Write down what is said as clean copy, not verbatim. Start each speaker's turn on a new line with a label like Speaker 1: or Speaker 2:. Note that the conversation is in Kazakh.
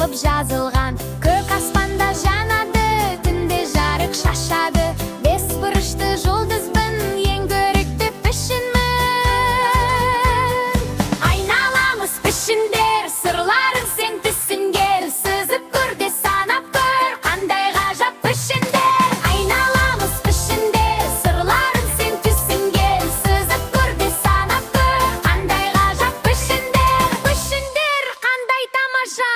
Speaker 1: болып жазылған. Көк аспанда жанады, түнде жарық шашады. Бес бұрышты жұлдызбын, ең көрікті пішінмін. Айналамыз пішіндер, сырларын сен түсінгер. Сызып көр де санап көр, қандай ғажап пішіндер. Айналамыз пішіндер, сырларын сен түсінгер. Сызып көр де санап көр, қандай ғажап пішіндер. Пішіндер қандай тамаша,